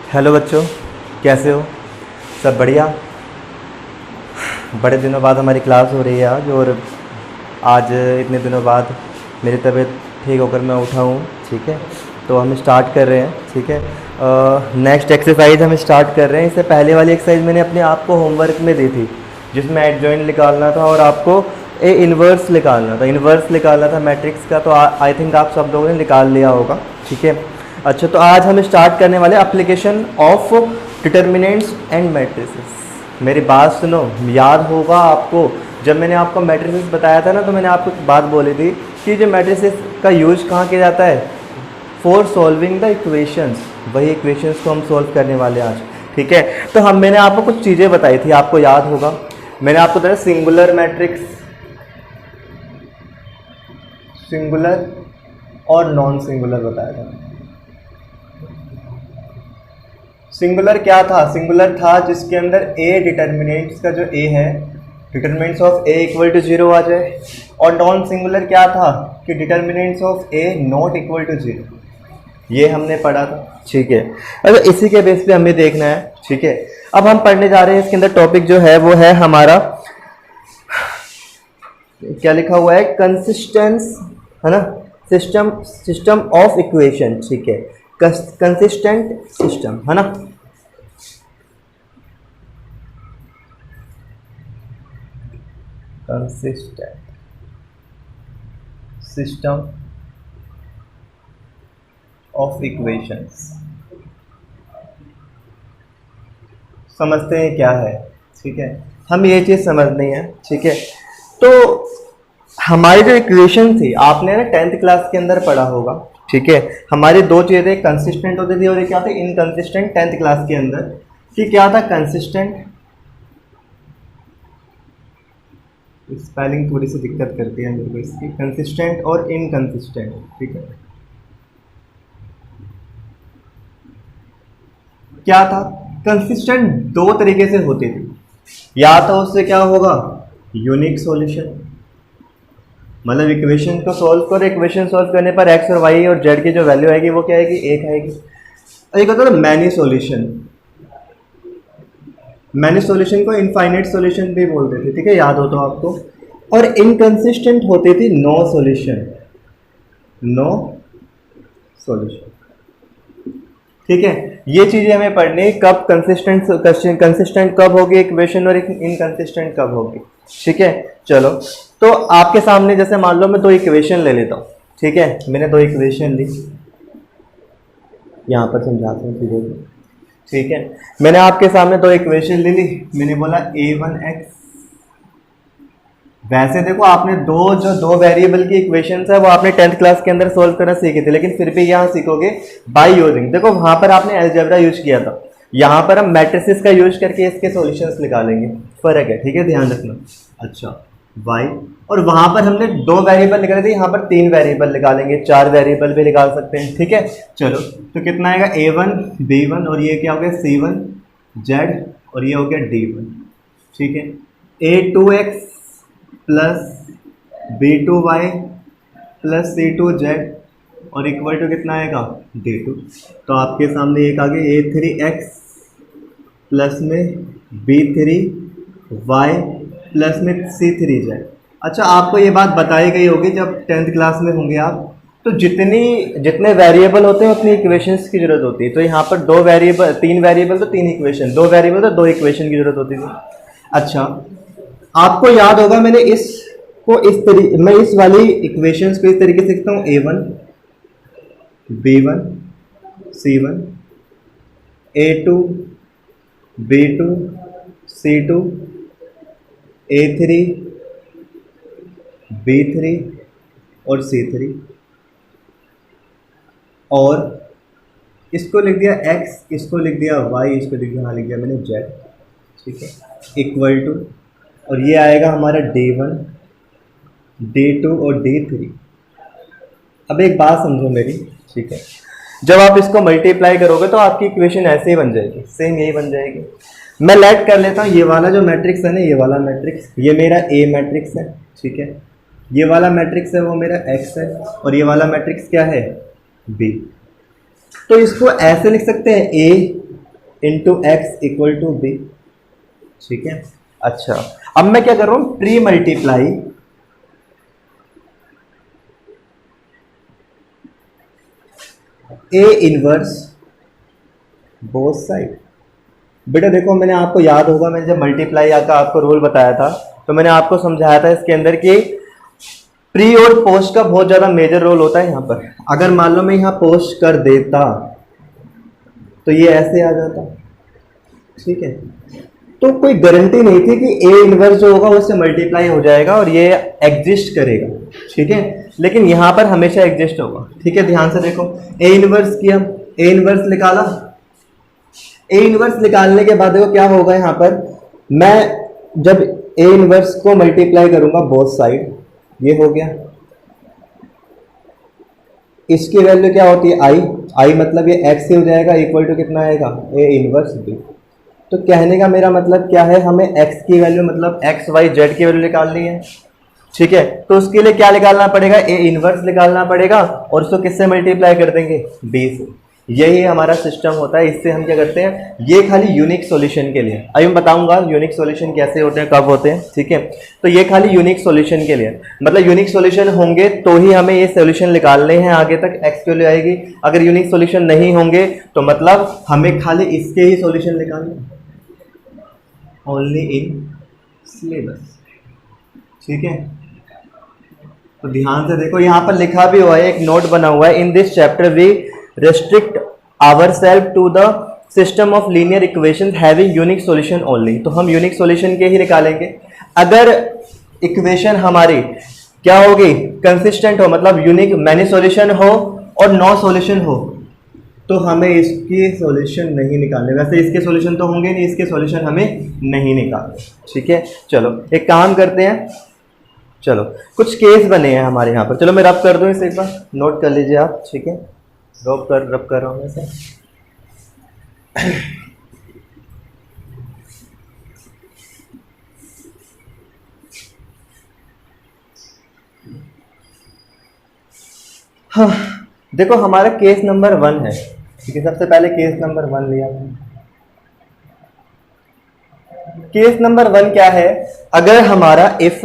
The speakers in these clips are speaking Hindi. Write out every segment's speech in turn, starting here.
हेलो बच्चों, कैसे हो? सब बढ़िया। बड़े दिनों बाद हमारी क्लास हो रही है आज, और आज इतने दिनों बाद मेरी तबीयत ठीक होकर मैं उठा हूँ। ठीक है, तो हम स्टार्ट कर रहे हैं। ठीक है, नेक्स्ट एक्सरसाइज हम स्टार्ट कर रहे हैं। इससे पहले वाली एक्सरसाइज मैंने अपने आप को होमवर्क में दी थी, जिसमें एडजॉइंट निकालना था और आपको ए इन्वर्स निकालना था। इन्वर्स निकालना था मैट्रिक्स का, तो आई थिंक आप सब लोगों ने निकाल लिया होगा। ठीक है, अच्छा, तो आज हम स्टार्ट करने वाले application of determinants and matrices. मेरी बात सुनो, याद होगा आपको जब मैंने आपको मैट्रिसेस बताया था ना, तो मैंने आपको एक बात बोली थी कि जो मैट्रिसेस का यूज कहाँ किया जाता है? For solving the equations. वही इक्वेशंस को हम सॉल्व करने वाले हैं आज। ठीक है, तो मैंने आपको कुछ चीज़ें बताई थी, आपको याद होगा। मैंने आपको बताया सिंगुलर मैट्रिक्स, सिंगुलर और नॉन सिंगुलर बताया था। सिंगुलर क्या था? सिंगुलर था जिसके अंदर ए डिटर्मिनेंट्स का जो ए है, determinants of A equal to 0 आ जाए। और नॉन सिंगुलर क्या था कि determinants of A not equal to 0। ये हमने पढ़ा था। ठीक है, अच्छा, इसी के बेस पे हमें देखना है। ठीक है, अब हम पढ़ने जा रहे हैं। इसके अंदर टॉपिक जो है वो है हमारा, क्या लिखा हुआ है? कंसिस्टेंस, है ना? System of equation. ठीक है, कंसिस्टेंट सिस्टम, है ना? Consistent system of equations. समझते हैं क्या है? ठीक है, हम ये चीज़ समझनी है। ठीक है, तो हमारी जो इक्वेशन थी, आपने ना 10th क्लास के अंदर पढ़ा होगा। ठीक है, हमारी दो चीज़ें कंसिस्टेंट होती थी और एक क्या थी? इनकंसिस्टेंट। 10th क्लास के अंदर कि क्या था? कंसिस्टेंट। स्पेलिंग थोड़ी सी दिक्कत करती है मेरे को इसकी, कंसिस्टेंट और इनकंसिस्टेंट। ठीक है, क्या था? कंसिस्टेंट दो तरीके से होती थी। या तो उससे क्या होगा? यूनिक सॉल्यूशन, मतलब इक्वेशन को सॉल्व करो, इक्वेशन सॉल्व करने पर एक्स और वाई और जेड की जो वैल्यू आएगी वो क्या आएगी? एक आएगी। और एक होता है मैनी सॉल्यूशन। मैनी सॉल्यूशन को इनफाइनाइट सॉल्यूशन भी बोलते थे। ठीक है, याद हो तो आपको। और इनकंसिस्टेंट होती थी नो सॉल्यूशन, नो सॉल्यूशन। ठीक है, ये चीजें हमें पढ़नी, कब कंसिस्टेंट कब होगी इक्वेशन और इनकंसिस्टेंट कब होगी। ठीक है, चलो, तो आपके सामने जैसे मान लो मैं दो इक्वेशन ले लेता हूँ। ठीक है, मैंने दो इक्वेशन ली, यहाँ पर समझाता हूँ चीज़ों को। ठीक है, मैंने आपके सामने दो इक्वेशन ले ली। मैंने बोला a1x। वैसे देखो, आपने दो वेरिएबल की इक्वेशंस है वो आपने 10th क्लास के अंदर सोल्व करना सीखी थी, लेकिन फिर भी यहाँ सीखोगे बाय यूजिंग। देखो, वहां पर आपने अलजेब्रा यूज किया था, यहाँ पर हम मैट्रिसेस का यूज करके इसके सॉल्यूशंस निकालेंगे। फर्क है, ठीक है, ध्यान रखना। अच्छा, y, और वहां पर हमने दो वेरिएबल निकाले थे, यहाँ पर तीन वेरिएबल निकालेंगे, चार वेरिएबल भी निकाल सकते हैं। ठीक है, चलो, तो कितना आएगा? a1 b1 और ये क्या हो गया? c1 z और ये हो गया d1। ठीक है, a2x plus b2y plus c2z और इक्वल टू कितना आएगा? d2। तो आपके सामने एक आगे a3x प्लस में b3y प्लस में c3z। अच्छा, आपको ये बात बताई गई होगी जब 10th क्लास में होंगे आप, तो जितने वेरिएबल होते हैं उतनी इक्वेशंस की जरूरत होती है। तो यहाँ पर दो वेरिएबल, तीन वेरिएबल तो तीन इक्वेशन, दो वेरिएबल तो दो इक्वेशन की जरूरत होती थी। अच्छा, आपको याद होगा मैं इस वाली इक्वेशंस को इस तरीके से लिखता हूँ, a1 b1 c1 a2 b2 c2 a3 b3 और c3, और इसको लिख दिया x, इसको लिख दिया y, इसको लिख दिया मैंने z। ठीक है, इक्वल टू, और ये आएगा हमारा d1 d2 और d3। अब एक बात समझो मेरी। ठीक है, जब आप इसको मल्टीप्लाई करोगे तो आपकी इक्वेशन ऐसे ही बन जाएगी, सेम यही बन जाएगी। मैं लेट कर लेता हूँ, ये वाला जो मैट्रिक्स है ना, ये वाला मैट्रिक्स, ये मेरा ए मैट्रिक्स है। ठीक है, ये वाला मैट्रिक्स है वो मेरा एक्स है, और ये वाला मैट्रिक्स क्या है? बी। तो इसको ऐसे लिख सकते हैं, A into X equal to B. ठीक है, अच्छा अब मैं क्या कर रहा हूँ, pre multiply A inverse both side. बेटा देखो, मैंने आपको याद होगा, मैंने जब मल्टीप्लाई का आपको रूल बताया था तो मैंने आपको समझाया था इसके अंदर कि प्री और पोस्ट का बहुत ज़्यादा मेजर रोल होता है यहाँ पर। अगर मान लो मैं यहाँ पोस्ट कर देता तो ये ऐसे आ जाता, ठीक है, तो कोई गारंटी नहीं थी कि ए इनवर्स जो होगा उससे मल्टीप्लाई हो जाएगा और ये एग्जिस्ट करेगा, ठीक है, लेकिन यहाँ पर हमेशा एग्जिस्ट होगा। ठीक है, ध्यान से देखो, ए इनवर्स किया, ए इनवर्स निकाला, ए इनवर्स निकालने के बाद देखो क्या होगा, यहाँ पर मैं जब ए इनवर्स को मल्टीप्लाई करूंगा बोथ साइड, ये हो गया, इसकी वैल्यू क्या होती है आई, आई मतलब ये एक्स से हो जाएगा, इक्वल टू कितना आएगा ए इनवर्स बी। तो कहने का मेरा मतलब क्या है, हमें एक्स की वैल्यू मतलब एक्स वाई जेड की वैल्यू निकालनी है, ठीक है, तो उसके लिए क्या निकालना पड़ेगा, ए इनवर्स निकालना पड़ेगा और उसको किससे मल्टीप्लाई कर देंगे, बी से। यही हमारा सिस्टम होता है, इससे हम क्या करते हैं, ये खाली यूनिक सॉल्यूशन के लिए, अभी मैं बताऊंगा यूनिक सॉल्यूशन कैसे होते हैं, कब होते हैं, ठीक है, तो ये खाली यूनिक सॉल्यूशन के लिए, मतलब यूनिक सॉल्यूशन होंगे तो ही हमें ये सॉल्यूशन निकालने हैं, आगे तक एक्स की वैल्यू आएगी। अगर यूनिक सॉल्यूशन नहीं होंगे तो मतलब हमें खाली इसके ही सॉल्यूशन निकालने, ओनली इन सिलेबस, ठीक है। तो ध्यान से देखो, यहाँ पर लिखा भी हुआ है, एक नोट बना हुआ है, in this chapter we restrict ourselves to the system of linear equations having unique solution only। तो हम यूनिक सॉल्यूशन के ही निकालेंगे। अगर इक्वेशन हमारी क्या होगी, कंसिस्टेंट हो, मतलब यूनिक मैनी सॉल्यूशन हो और नो सॉल्यूशन हो, तो हमें इसके सॉल्यूशन नहीं निकालने। वैसे इसके सॉल्यूशन तो होंगे नहीं, इसके सॉल्यूशन हमें नहीं निकालने, ठीक है। चलो एक काम करते हैं, चलो कुछ केस बने हैं हमारे यहाँ पर, चलो मैं रब कर दूँ इसे, एक बार नोट कर लीजिए आप, ठीक है, रब कर रहा हूँ मैं इसे। हाँ देखो, हमारा केस नंबर 1 है, ठीक है, सबसे पहले केस नंबर 1 लिया मैंने। केस नंबर 1 क्या है, अगर हमारा if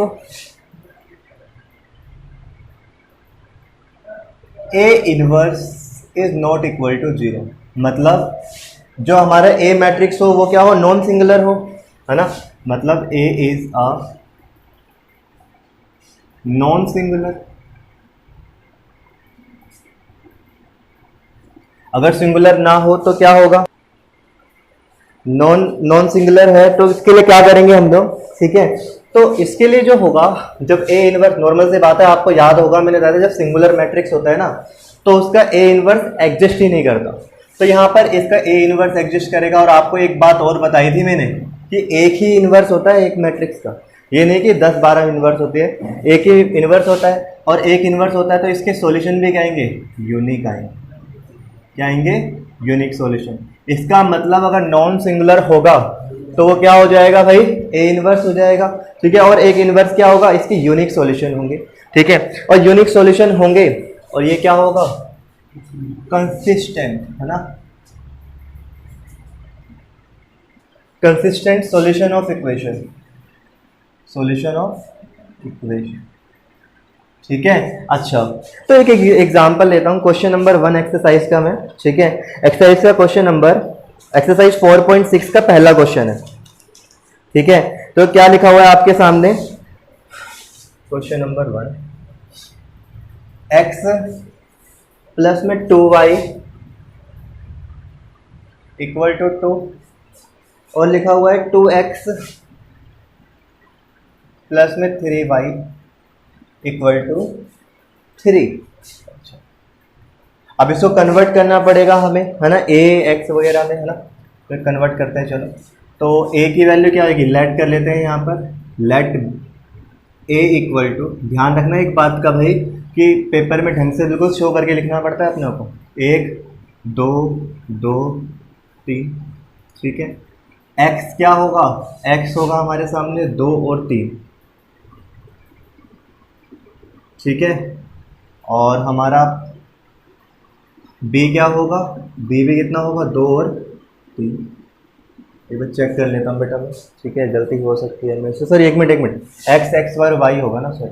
A inverse is not equal to 0, मतलब जो हमारा ए मैट्रिक्स हो वो क्या हो, नॉन सिंगुलर हो, है ना, मतलब ए इज अ नॉन सिंगुलर। अगर सिंगुलर ना हो तो क्या होगा, नॉन सिंगुलर है, तो इसके लिए क्या करेंगे हम लोग, ठीक है। तो इसके लिए जो होगा, जब ए इनवर्स, नॉर्मल से बात है, आपको याद होगा मैंने बताया था, जब सिंगुलर मैट्रिक्स होता है ना तो उसका ए इनवर्स एग्जिस्ट ही नहीं करता, तो यहाँ पर इसका ए इनवर्स एग्जिस्ट करेगा। और आपको एक बात और बताई थी मैंने कि एक ही इनवर्स होता है एक मैट्रिक्स का, ये नहीं कि 10-12 इनवर्स होती है, एक ही इनवर्स होता है, और एक इनवर्स होता है तो इसके सॉल्यूशन भी क्या आएंगे, यूनिक आएंगे, क्या आएंगे, यूनिक सॉल्यूशन। इसका मतलब अगर नॉन सिंगुलर होगा तो वो क्या हो जाएगा भाई, ए इनवर्स हो जाएगा, ठीक है, और एक इनवर्स क्या होगा, इसके यूनिक सॉल्यूशन होंगे, ठीक है, और यूनिक सॉल्यूशन होंगे और ये क्या होगा, कंसिस्टेंट, है ना, consistent solution of equation, solution of equation, ठीक है। अच्छा तो एक एग्जांपल लेता हूँ, क्वेश्चन नंबर 1 एक्सरसाइज का मैं, ठीक है, एक्सरसाइज का क्वेश्चन नंबर, एक्सरसाइज 4.6 का पहला क्वेश्चन है, ठीक है। तो क्या लिखा हुआ है आपके सामने, क्वेश्चन नंबर 1, x प्लस में 2y इक्वल टू 2, और लिखा हुआ है 2x प्लस में 3y इक्वल टू 3। अब इसको कन्वर्ट करना पड़ेगा हमें, है ना, ए एक्स वगैरह में, है ना, तो कन्वर्ट करते हैं। चलो तो ए की वैल्यू क्या आएगी, लेट कर लेते हैं यहाँ पर, लेट ए इक्वल टू, ध्यान रखना एक बात का भाई कि पेपर में ढंग से बिल्कुल शो करके लिखना पड़ता है अपने को, 1 2 2 3, ठीक है। एक्स क्या होगा, एक्स होगा हमारे सामने 2 और 3, ठीक है, और हमारा बी क्या होगा, बी भी कितना होगा, 2 और 3, एक बार चेक कर लेता हूँ बेटा मैं, ठीक है, गलती हो सकती है मेरे से। सर एक minute, x x y y होगा ना सर,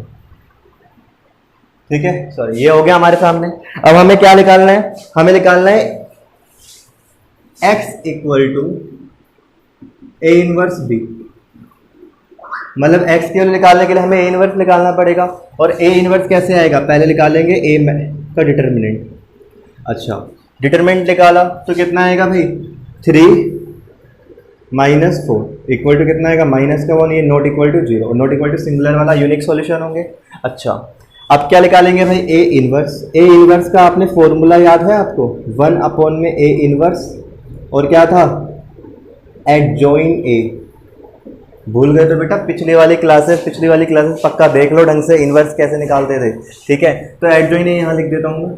ठीक है, सॉरी, ये हो गया हमारे सामने। अब हमें क्या निकालना है, हमें निकालना है x equal to A inverse B, मतलब x की वैल्यू निकालने के लिए हमें ए इनवर्स निकालना पड़ेगा। और ए इनवर्स कैसे आएगा, पहले निकालेंगे ए का डिटर्मिनेंट। अच्छा, डिटर्मिनेंट निकाला तो कितना आएगा भाई, 3 माइनस 4 इक्वल टू कितना आएगा, माइनस का 1, ये not equal to 0, not equal to singular वाला यूनिक सॉल्यूशन होंगे। अच्छा, अब क्या निकालेंगे भाई, ए इनवर्स। ए इनवर्स का आपने फॉर्मूला याद है आपको, 1 अपॉन में ए इनवर्स, और क्या था, एडजॉइन ए। भूल गए तो बेटा पिछली वाली क्लासेस पक्का देख लो ढंग से, इनवर्स कैसे निकालते थे, ठीक है। तो एडजॉइन ए यहाँ लिख देता हूँ मैं,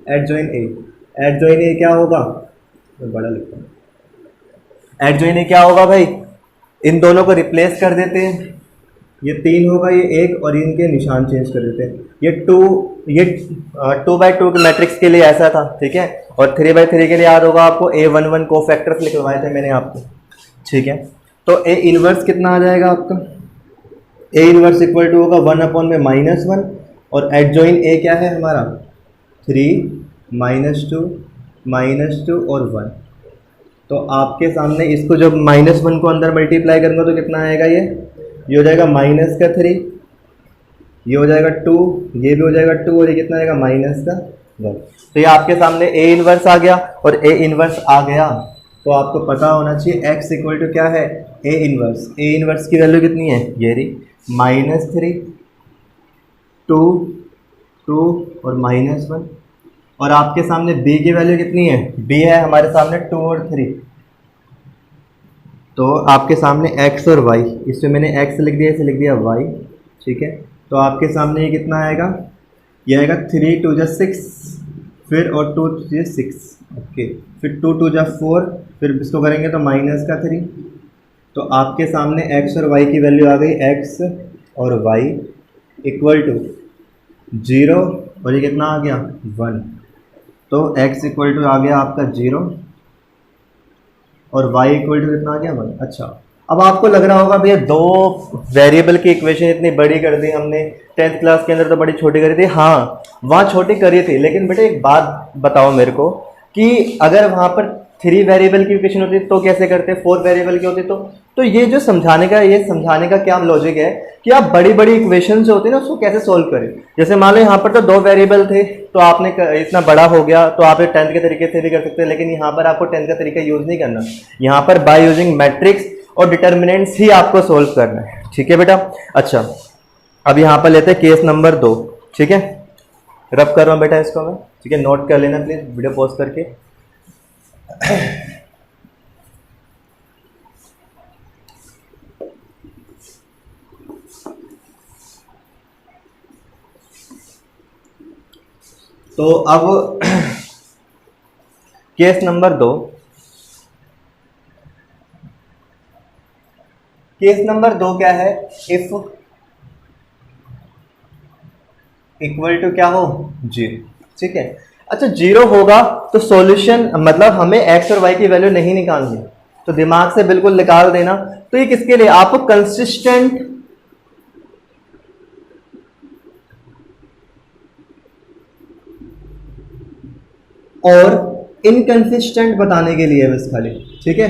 एडजॉइन ए क्या होगा, तो बड़ा लिखता हूँ, एडजॉइन ए क्या होगा भाई, इन दोनों को रिप्लेस कर देते हैं, ये 3 होगा, ये 1, और इनके निशान चेंज कर देते हैं। ये 2 बाई 2 के मैट्रिक्स के लिए ऐसा था, ठीक है, और 3 बाई 3 के लिए याद होगा आपको, A11 को फैक्टर्स लिखवाए थे मैंने आपको, ठीक है। तो ए इनवर्स कितना आ जाएगा आपका, ए इनवर्स इक्वल टू होगा 1 अपॉन में -1, और एडजॉइन ए क्या है हमारा, 3 -2 और 1। तो आपके सामने इसको जब -1 को अंदर मल्टीप्लाई करूँगा तो कितना आएगा, ये हो जाएगा -3, ये हो जाएगा 2, ये भी हो जाएगा 2, और ये कितना आएगा, -1। तो ये आपके सामने ए इनवर्स आ गया, और ए इनवर्स आ गया तो आपको पता होना चाहिए x इक्वल टू क्या है, ए इनवर्स की वैल्यू कितनी है, ये रही, -3, 2 और -1। और आपके सामने b की वैल्यू कितनी है, b है हमारे सामने 2 और 3। तो आपके सामने x और y, इसमें मैंने x लिख दिया, इसे लिख दिया y, ठीक है। तो आपके सामने ये कितना आएगा, ये आएगा 3 2 जा 6, फिर और 2 2 6, ओके, फिर 2 2 जा 4, फिर इसको करेंगे तो -3। तो आपके सामने x और y की वैल्यू आ गई, x और y इक्वल टू 0, और ये कितना आ गया, 1। तो x इक्वल टू आ गया आपका 0, और y इक्वल टू कितना आ गया, 1। अच्छा, अब आपको लग रहा होगा भैया 2 वेरिएबल की इक्वेशन इतनी बड़ी कर दी हमने, 10th क्लास के अंदर तो बड़ी छोटी करी थी। हाँ, वहाँ छोटी करी थी, लेकिन बेटे एक बात बताओ मेरे को कि अगर वहाँ पर 3 वेरिएबल की इक्वेशन होती तो कैसे करते, 4 वेरिएबल की होती तो ये जो समझाने का क्या लॉजिक है कि आप बड़ी बड़ी इक्वेशन जो होती है ना उसको कैसे सोल्व करें। जैसे मान लो यहाँ पर तो 2 वेरिएबल थे, तो आपने इतना बड़ा हो गया, तो आप 10th के तरीके से भी कर सकते हैं, लेकिन यहाँ पर आपको 10th का तरीका यूज़ नहीं करना, यहाँ पर बाय यूजिंग मैट्रिक्स और डिटर्मिनेंट्स ही आपको सोल्व करना है, ठीक है बेटा। अच्छा, अब यहाँ पर लेते हैं केस नंबर 2, ठीक है, रब कर रहा हूँ बेटा इसको मैं, ठीक है, नोट कर लेना प्लीज वीडियो पॉज करके। तो अब केस नंबर 2, क्या है, इफ इक्वल टू क्या हो, 0, ठीक है। अच्छा, 0 होगा तो सॉल्यूशन, मतलब हमें x और y की वैल्यू नहीं निकालनी, तो दिमाग से बिल्कुल निकाल देना। तो ये किसके लिए, आपको कंसिस्टेंट और इनकंसिस्टेंट बताने के लिए बस खाली, ठीक है,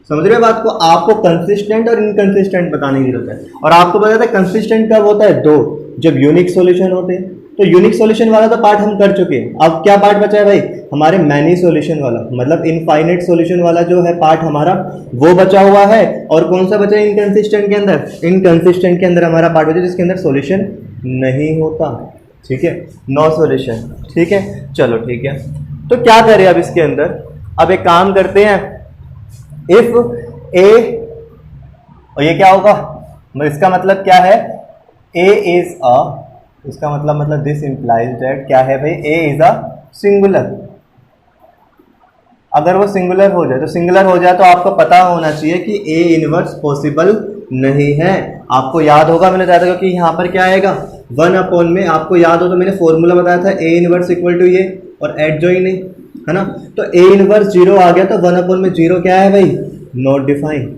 समझ रहे हो बात को, आपको कंसिस्टेंट और इनकंसिस्टेंट बताने की जरूरत है। और आपको पता था कंसिस्टेंट कब होता है, 2, जब यूनिक सॉल्यूशन होते हैं। तो यूनिक सॉल्यूशन वाला तो पार्ट हम कर चुके हैं, अब क्या पार्ट बचा है भाई, हमारे मैनी सॉल्यूशन वाला, मतलब इनफाइनाइट सॉल्यूशन वाला जो है पार्ट हमारा वो बचा हुआ है। और कौन सा बचा है इनकंसिस्टेंट के अंदर, इनकंसिस्टेंट के अंदर हमारा पार्ट बचा है जिसके अंदर सॉल्यूशन नहीं होता, ठीक है, नो सॉल्यूशन, ठीक है। चलो ठीक है, तो क्या करें अब इसके अंदर, अब एक काम करते हैं, इफ ए, और ये क्या होगा, इसका मतलब क्या है, ए इज अ, इसका मतलब दिस इंप्लाइज दैट क्या है भाई, ए इज अ सिंगुलर। अगर वो सिंगुलर हो जाए, तो सिंगुलर हो जाए तो आपको पता होना चाहिए कि ए इनवर्स पॉसिबल नहीं है। आपको याद होगा, मैंने बताया था कि यहाँ पर क्या आएगा, 1 अपॉन में, आपको याद हो तो मैंने फॉर्मूला बताया था, ए इनवर्स इक्वल टू ये और एडजॉइन ए, है ना। तो ए इनवर्स 0 आ गया तो 1/0 क्या है भाई, नॉट डिफाइन।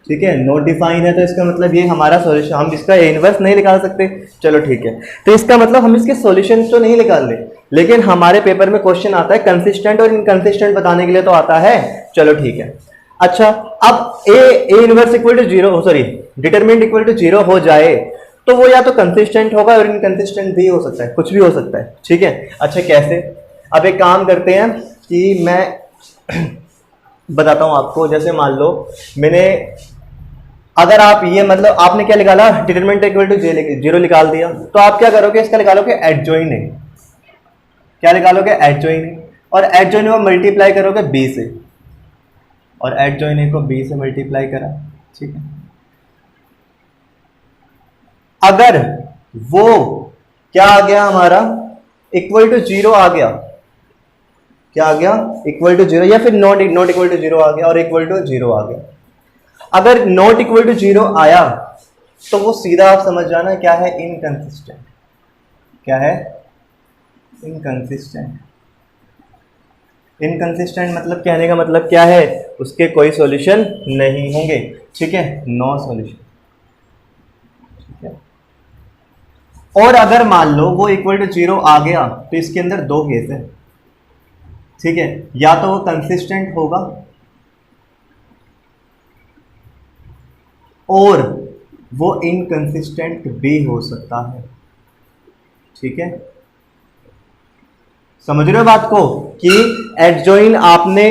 ठीक है, नॉट डिफाइन है तो इसका मतलब ये हमारा सॉल्यूशन, हम इसका ए इनवर्स नहीं निकाल सकते। चलो ठीक है, तो इसका मतलब हम इसके सॉल्यूशन तो नहीं निकाल ले, लेकिन हमारे पेपर में क्वेश्चन आता है कंसिस्टेंट और इनकंसिस्टेंट बताने के लिए तो आता है। चलो ठीक है, अच्छा अब A inverse equal to 0, sorry determinant equal to 0 हो जाए तो वो या तो कंसिस्टेंट होगा और इनकंसिस्टेंट भी हो सकता है, कुछ भी हो सकता है। ठीक है, अच्छा कैसे, अब एक काम करते हैं कि मैं बताता हूं आपको। जैसे मान लो मैंने, अगर आप ये मतलब आपने क्या निकाला, डिटरमिनेंट इक्वल टू 0 निकाल दिया, तो आप क्या करोगे, इसका निकालोगे एडजॉइन है। क्या निकालोगे, एडजॉइन है, और एडजॉइन को मल्टीप्लाई करोगे b से, और एडजॉइन को b से मल्टीप्लाई करा। ठीक है, अगर वो क्या आ गया हमारा, इक्वल टू 0 आ गया, क्या आ गया, इक्वल टू 0, या फिर नॉट इक्वल टू 0 आ गया और इक्वल टू 0 आ गया। अगर नॉट इक्वल टू 0 आया तो वो सीधा आप समझ जाना क्या है, इनकंसिस्टेंट। क्या है, इनकंसिस्टेंट। इनकंसिस्टेंट मतलब कहने का मतलब क्या है, उसके कोई सॉल्यूशन नहीं होंगे। ठीक है, नो सॉल्यूशन। ठीक है, और अगर मान लो वो इक्वल टू 0 आ गया तो इसके अंदर दो केस है। ठीक है, या तो वो कंसिस्टेंट होगा और वो इनकंसिस्टेंट भी हो सकता है। ठीक है, समझ रहे हो बात को, कि एडजॉइन आपने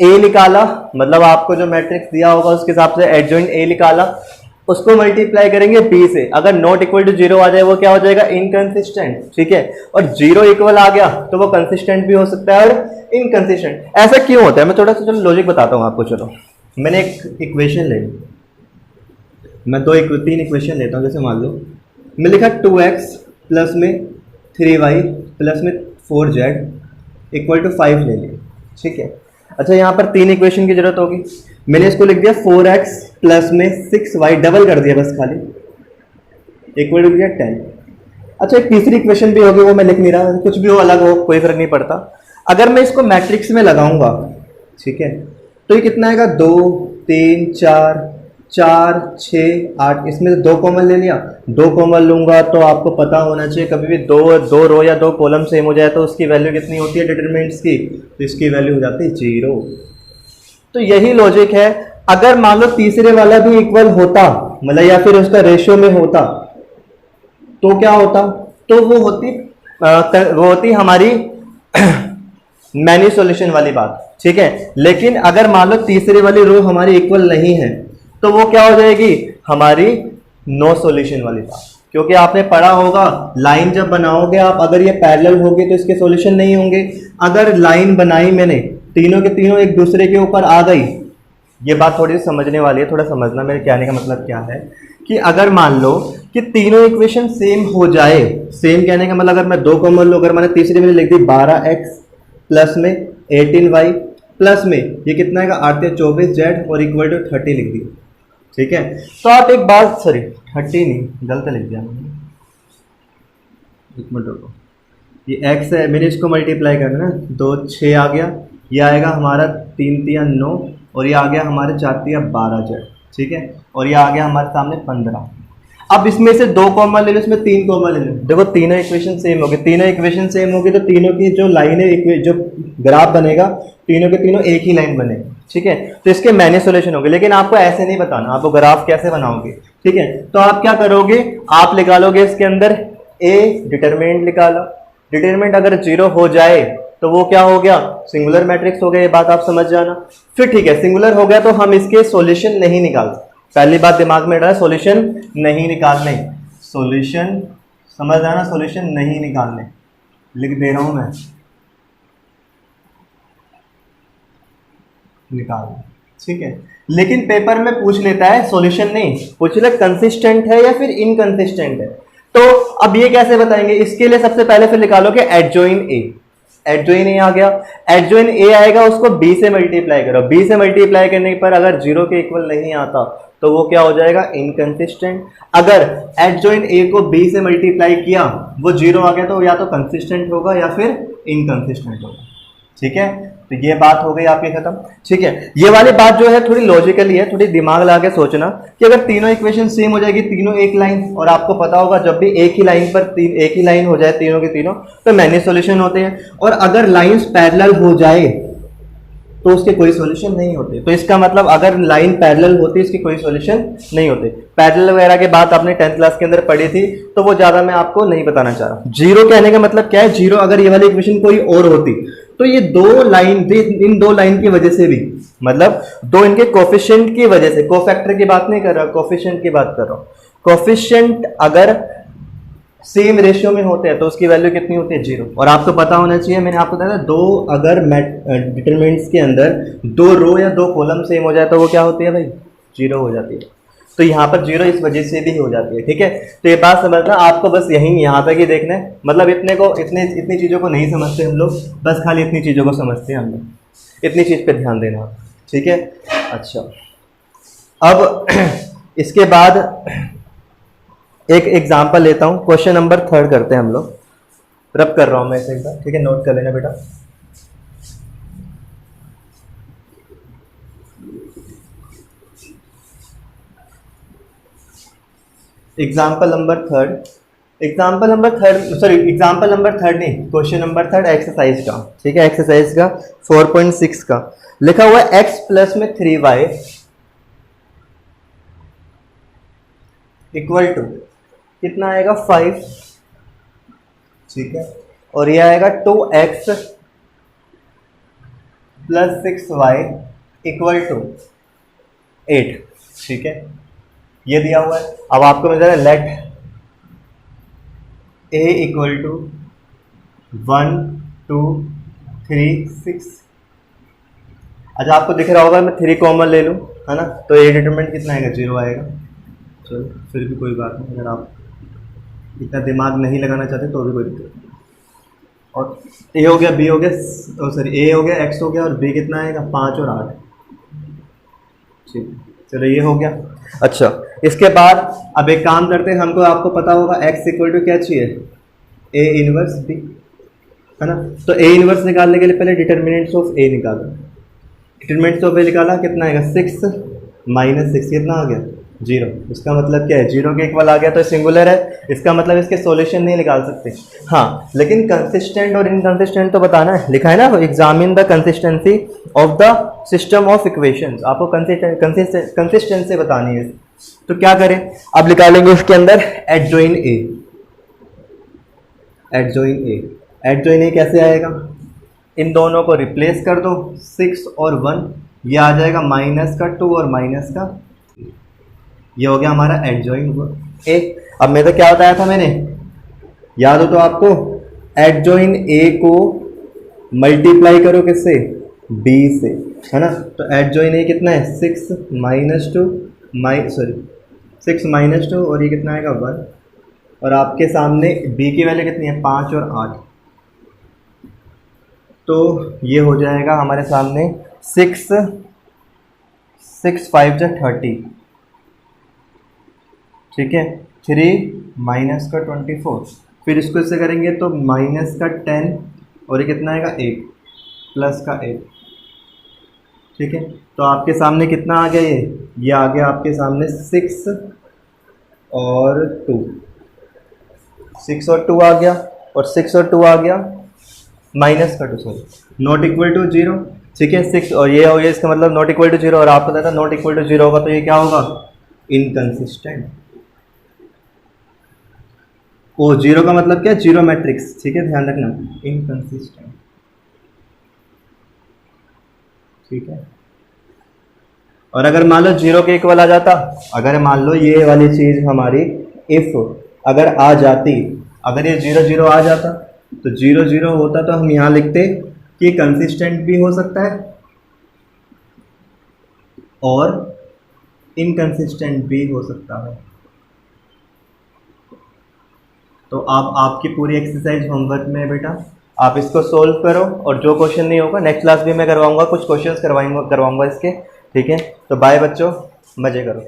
ए निकाला, मतलब आपको जो मैट्रिक्स दिया होगा उसके हिसाब से एडजॉइन ए निकाला, उसको मल्टीप्लाई करेंगे बी से। अगर नॉट इक्वल टू 0 आ जाए वो क्या हो जाएगा, इनकंसिस्टेंट। ठीक है, और 0 इक्वल आ गया तो वो कंसिस्टेंट भी हो सकता है और इनकंसिस्टेंट। ऐसा क्यों होता है, मैं थोड़ा सा चलो लॉजिक बताता हूं आपको। चलो मैंने एक इक्वेशन ले ली, मैं तीन इक्वेशन लेता हूं। जैसे मान लो मैं लिखा 2x प्लस में 3y प्लस में 4z इक्वल टू 5 ले लिया। ठीक है, अच्छा यहाँ पर तीन इक्वेशन की जरूरत होगी, मैंने इसको लिख दिया 4x प्लस में 6y, डबल कर दिया बस खाली, इक्वल टू दिया 10। अच्छा एक तीसरी इक्वेशन भी होगी, वो मैं लिख नहीं रहा, कुछ भी हो अलग हो कोई फर्क नहीं पड़ता। अगर मैं इसको मैट्रिक्स में लगाऊंगा, ठीक है, तो ये कितना आएगा, 2 3 4 4 6 8, इसमें से 2 कॉमन ले लिया। 2 कॉमन लूंगा तो आपको पता होना चाहिए कभी भी दो रो या 2 कॉलम सेम हो जाए तो उसकी वैल्यू कितनी होती है डिटरमिनेंट्स की, तो इसकी वैल्यू हो जाती है 0। तो यही लॉजिक है, अगर मान लो तीसरे वाला भी इक्वल होता, मतलब या फिर उसका रेशियो में होता, तो क्या होता, तो वो होती हमारी मैनी सॉल्यूशन वाली बात। ठीक है, लेकिन अगर मान लो तीसरी वाली रो हमारी इक्वल नहीं है तो वो क्या हो जाएगी, हमारी नो सॉल्यूशन वाली बात। क्योंकि आपने पढ़ा होगा लाइन जब बनाओगे आप, अगर ये पैरेलल होगी तो इसके सॉल्यूशन नहीं होंगे। अगर लाइन बनाई मैंने, तीनों के तीनों एक दूसरे के ऊपर आ गई, ये बात थोड़ी सी समझने वाली है, थोड़ा समझना मेरे कहने का मतलब क्या है, कि अगर मान लो कि तीनों इक्वेशन सेम हो जाए, सेम कहने का मतलब अगर मैं 2 कॉमन लूं, अगर मैंने तीसरी में लिख दी 12x प्लस में 18y प्लस में ये कितना है 8 से 24z और इक्वल टू 30 लिख दी। ठीक है, तो आप एक बात, सॉरी 30 नहीं, गलत लिख दिया मैंने, एक मिनट रुको, ये x है, मैंने इसको मल्टीप्लाई करना है, 2 6 आ गया, ये आएगा हमारा 3 3 9 और ये आ गया हमारे 4 3 12z। ठीक है, और ये आ गया हमारे सामने 15। अब इसमें से 2 कॉमन ले लो, इसमें 3 कॉमन ले लो, देखो तीनों इक्वेशन सेम होगी, तीनों इक्वेशन सेम होगी तो तीनों की जो लाइन है, जो ग्राफ बनेगा, तीनों के तीनों एक ही लाइन बनेगी। ठीक है, तो इसके मैनी सॉल्यूशन होंगे, लेकिन आपको ऐसे नहीं बताना, आपको ग्राफ कैसे बनाओगे। ठीक है, तो आप क्या करोगे, आप निकालोगे इसके अंदर ए डिटरमिनेंट निकाला, डिटरमिनेंट अगर 0 हो जाए तो वो क्या हो गया, सिंगुलर मैट्रिक्स हो गया, ये बात आप समझ जाना। फिर ठीक है, सिंगुलर हो गया तो हम इसके सॉल्यूशन नहीं निकाल, पहली बात दिमाग में रहा, सॉल्यूशन नहीं निकालने, सॉल्यूशन समझ आना, सॉल्यूशन नहीं निकालने, लिख दे रहा हूं मैं, निकालना। ठीक है, लेकिन पेपर में पूछ लेता है सॉल्यूशन नहीं, पूछ ले कंसिस्टेंट है या फिर इनकंसिस्टेंट है। तो अब ये कैसे बताएंगे, इसके लिए सबसे पहले फिर निकालोगे एडजॉइन ए, एडजॉइन ए आ गया, एडजॉइन ए आएगा, उसको बी से मल्टीप्लाई करो, बी से मल्टीप्लाई करने पर अगर 0 के इक्वल नहीं आता तो वो क्या हो जाएगा, इनकंसिस्टेंट। अगर एडजॉइन ए को बी से मल्टीप्लाई किया, वो 0 आ गया तो या तो कंसिस्टेंट होगा या फिर इनकंसिस्टेंट होगा। ठीक है, तो ये बात हो गई आपकी खत्म। ठीक है, ये वाली बात जो है थोड़ी लॉजिकली है, थोड़ी दिमाग लगा के सोचना कि अगर तीनों इक्वेशन सेम हो जाएगी, तीनों एक लाइन, और आपको पता होगा जब भी एक ही लाइन पर एक ही लाइन हो जाए तीनों के तीनों, तो मैनी सॉल्यूशन होते हैं, और अगर लाइंस पैरेलल हो जाए तो उसके कोई सॉल्यूशन नहीं होते। तो इसका मतलब अगर लाइन पैरेलल होती इसकी कोई सॉल्यूशन नहीं होते। पैरेलल वगैरह की बात आपने 10th क्लास के अंदर पढ़ी थी, तो वो ज्यादा मैं आपको नहीं बताना चाह रहा। जीरो कहने का मतलब क्या है, जीरो अगर ये वाली इक्वेशन कोई और होती तो ये दो लाइन, इन दो लाइन की वजह से भी, मतलब दो इनके कोफिशिएंट की वजह से, कोफैक्टर की बात नहीं कर रहा, कोफिशिएंट की बात कर रहा हूं। कोफिशिएंट अगर सेम रेशियो में होते हैं तो उसकी वैल्यू कितनी होती है, जीरो। और आपको पता होना चाहिए, मैंने आपको बताया था, दो अगर डिटरमिनेंट्स के अंदर दो रो या दो कॉलम सेम हो जाए तो वो क्या होती है भाई, जीरो हो जाती है। तो यहाँ पर जीरो इस वजह से भी हो जाती है। ठीक है, तो ये बात समझना, आपको बस यही यहाँ तक ही देखना है, मतलब इतनी चीज़ों को नहीं समझते हम लोग, बस खाली इतनी चीज़ों को समझते हैं हम लोग, इतनी चीज़ पे ध्यान देना। ठीक है, अच्छा, अब इसके बाद एक एग्जाम्पल लेता हूँ, क्वेश्चन नंबर 3 करते हैं हम लोग, रब कर रहा हूँ मैं इसे एक बार, ठीक है, नोट कर लेना बेटा। एग्जाम्पल नंबर थर्ड नहीं, क्वेश्चन नंबर 3 एक्सरसाइज का। ठीक है, एक्सरसाइज का 4.6 का लिखा हुआ है, x प्लस में 3y इक्वल टू कितना आएगा, 5। ठीक है, और ये आएगा 2x plus 6y equal to 8। ठीक है, ये दिया हुआ है। अब आपको मिल जाएगा लेट a इक्वल टू 1 2 3 6। अच्छा, आपको दिख रहा होगा, मैं 3 कॉमन ले लूँ, है ना, तो a डिटरमिनेंट कितना आएगा, 0 आएगा। चलो फिर भी कोई बात नहीं, अगर आप इतना दिमाग नहीं लगाना चाहते तो भी कोई दिक्कत नहीं। और a हो गया, b हो गया, सॉरी a हो गया, x हो गया, और b कितना आएगा, 5 और 8। ठीक, चलो ये हो गया। अच्छा, इसके बाद अब एक काम करते हैं, हमको आपको पता होगा x इक्वल टू क्या चाहिए, a इनवर्स b, है ना। तो a इनवर्स निकालने के लिए पहले डिटरमिनेंट्स ऑफ a निकालो। डिटरमिनेंट्स ऑफ a निकाला, कितना आएगा, 6 माइनस 6, कितना आ गया, 0। इसका मतलब क्या है, 0 के इक्वल आ गया तो सिंगुलर है, इसका मतलब इसके सॉल्यूशन नहीं निकाल सकते। हाँ, लेकिन कंसिस्टेंट और इनकंसिस्टेंट तो बताना है, लिखा है ना, examine the consistency of the system of equations, आपको कंसिस्टेंसी बतानी है। तो क्या करें, अब निकालेंगे उसके अंदर एडजॉइन ए। एडजॉइन ए कैसे आएगा, इन दोनों को रिप्लेस कर दो, 6 और 1, ये आ जाएगा माइनस का 2 और माइनस का, ये हो गया हमारा एडजॉइन ए। अब मैं तो क्या बताया था मैंने, याद हो तो आपको, एडजॉइन ए को मल्टीप्लाई करो किससे, b से, है ना। तो एडजॉइन ए कितना है, 6 माइनस 2 6 माइनस 2, और ये कितना आएगा, 1। और आपके सामने b की वैल्यू कितनी है, 5 और 8। तो ये हो जाएगा हमारे सामने 6 5 जा 30। ठीक है, 3 माइनस का 24, फिर इसको इससे करेंगे तो माइनस का 10, और ये कितना आएगा, 1 प्लस का 8। ठीक है, तो आपके सामने कितना आ गया, ये आ गया आपके सामने 6 और 2, 6 और 2 आ गया, और 6 और 2 आ गया माइनस का 2, सॉरी, नॉट इक्वल टू 0। ठीक है, 6 और ये हो गया, इसका मतलब नॉट इक्वल टू 0, और आपको पता था नॉट इक्वल टू 0 होगा तो ये क्या होगा, इनकंसिस्टेंट। ओ 0 का मतलब क्या, जीरो मैट्रिक्स। ठीक है, ध्यान रखना, इनकंसिस्टेंट। ठीक है, और अगर मान लो 0 के इक्वल आ जाता, अगर मान लो ये वाली चीज हमारी इफ अगर आ जाती, अगर ये 0 0 आ जाता, तो 0 0 होता तो हम यहाँ लिखते कि कंसिस्टेंट भी हो सकता है और इनकंसिस्टेंट भी हो सकता है। तो आप आपकी पूरी एक्सरसाइज होमवर्क में है बेटा, आप इसको सोल्व करो, और जो क्वेश्चन नहीं होगा नेक्स्ट क्लास भी मैं करवाऊंगा, कुछ क्वेश्चंस करवाऊंगा इसके। ठीक है, तो बाय बच्चों, मजे करो।